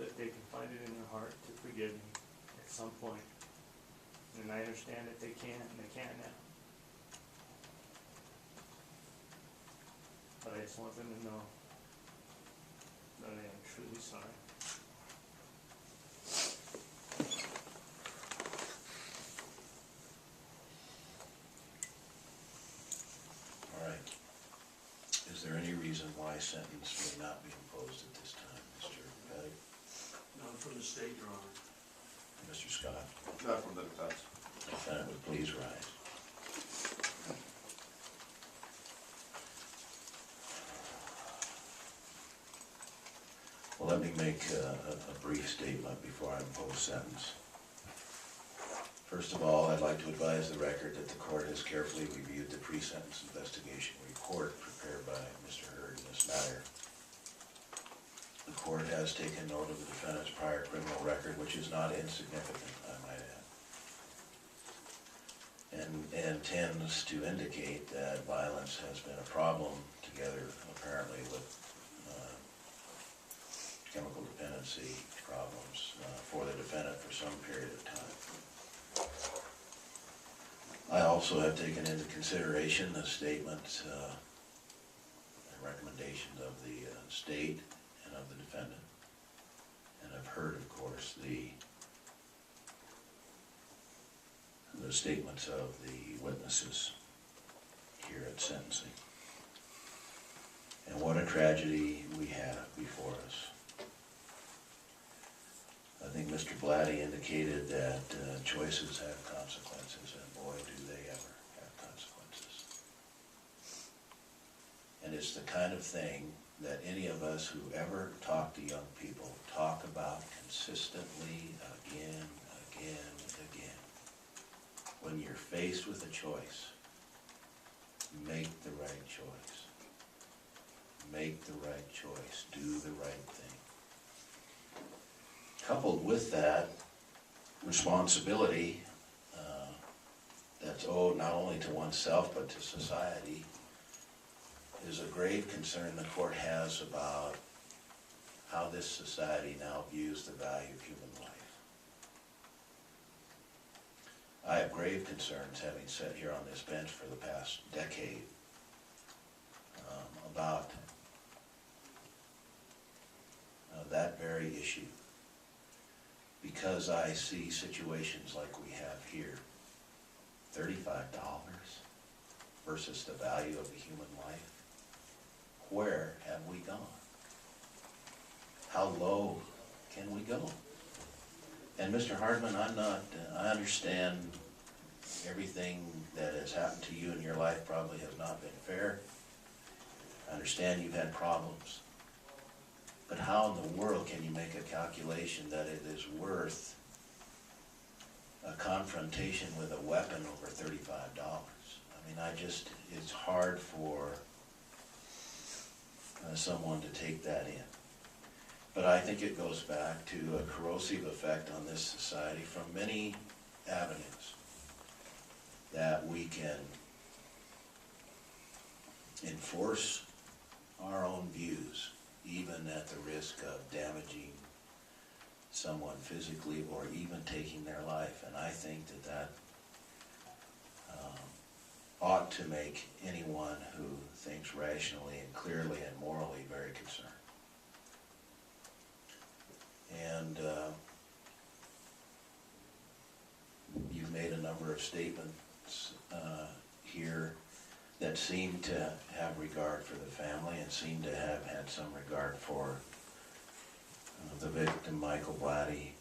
that they can find it in their heart to forgive me at some point. And I understand that they can, and they can't now. But I just want them to know that I am truly sorry. All right. Is there any reason why a sentence may not be imposed at this time, Mr. Petty? None from the state, Your Honor. Mr. Scott? Not from the defense. Defendant would please rise. Well, let me make a brief statement before I impose sentence. First of all, I'd like to advise the record that the court has carefully reviewed the pre-sentence investigation report prepared by Mr. Hurd in this matter. The court has taken note of the defendant's prior criminal record, which is not insignificant, I might add, and tends to indicate that violence has been a problem, together apparently with chemical dependency problems for the defendant for some period of time. I also have taken into consideration the statement and recommendations of the state and of the defendant, and I've heard, of course, the statements of the witnesses here at sentencing. And what a tragedy we have before us. I think Mr. Blatty indicated that choices have consequences, and boy, do they ever have consequences. And it's the kind of thing that any of us who ever talk to young people talk about consistently again. When you're faced with a choice, make the right choice. Make the right choice. Do the right thing. Coupled with that responsibility that's owed not only to oneself but to society is a grave concern the court has about how this society now views the value of human life. I have grave concerns, having sat here on this bench for the past decade, about that very issue. Because I see situations like we have here, $35 versus the value of a human life. Where have we gone? How low can we go? And Mr. Hardman, I understand everything that has happened to you in your life probably has not been fair. I understand you've had problems. But how in the world can you make a calculation that it is worth a confrontation with a weapon over $35? I mean, it's hard for someone to take that in. But I think it goes back to a corrosive effect on this society from many avenues that we can enforce our own views, even at the risk of damaging someone physically or even taking their life. And I think that ought to make anyone who thinks rationally and clearly and morally very concerned. And you've made a number of statements here that seem to have regard for the family and seem to have had some regard for the victim, Michael Blatty,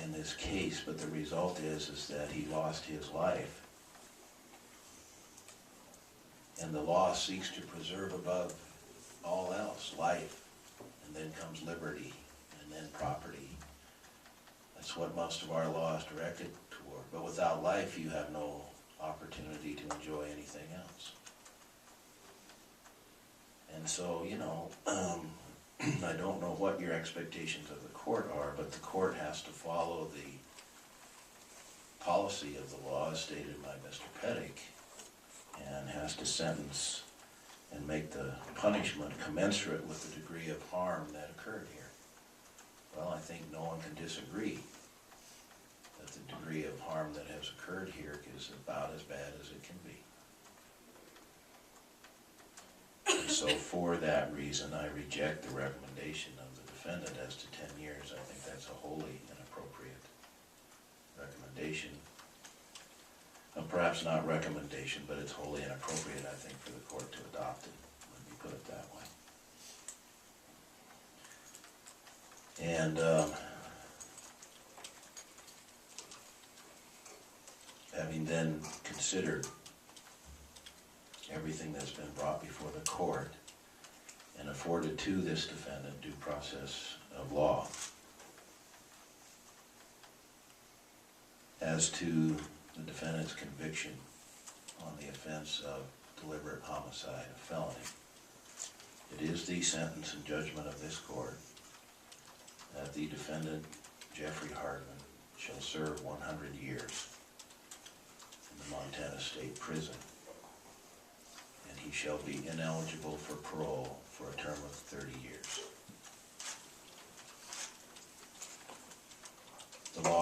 in this case. But the result is that he lost his life. And the law seeks to preserve above all else life, and then comes liberty, and then property. That's what most of our law is directed toward. But without life, you have no opportunity to enjoy anything else. And so, I don't know what your expectations of the court are, but the court has to follow the policy of the law as stated by Mr. Pettick, and has to sentence and make the punishment commensurate with the degree of harm that occurred here. Well, I think no one can disagree that the degree of harm that has occurred here is about as bad as it can be. And so for that reason, I reject the recommendation of the defendant as to 10 years. I think that's a wholly inappropriate recommendation. Perhaps not recommendation, but it's wholly inappropriate, I think, for the court to adopt it, let me put it that way. And having then considered everything that's been brought before the court and afforded to this defendant due process of law as to the defendant's conviction on the offense of deliberate homicide, a felony, it is the sentence and judgment of this court that the defendant, Jeffrey Hardman, shall serve 100 years in the Montana State Prison, and he shall be ineligible for parole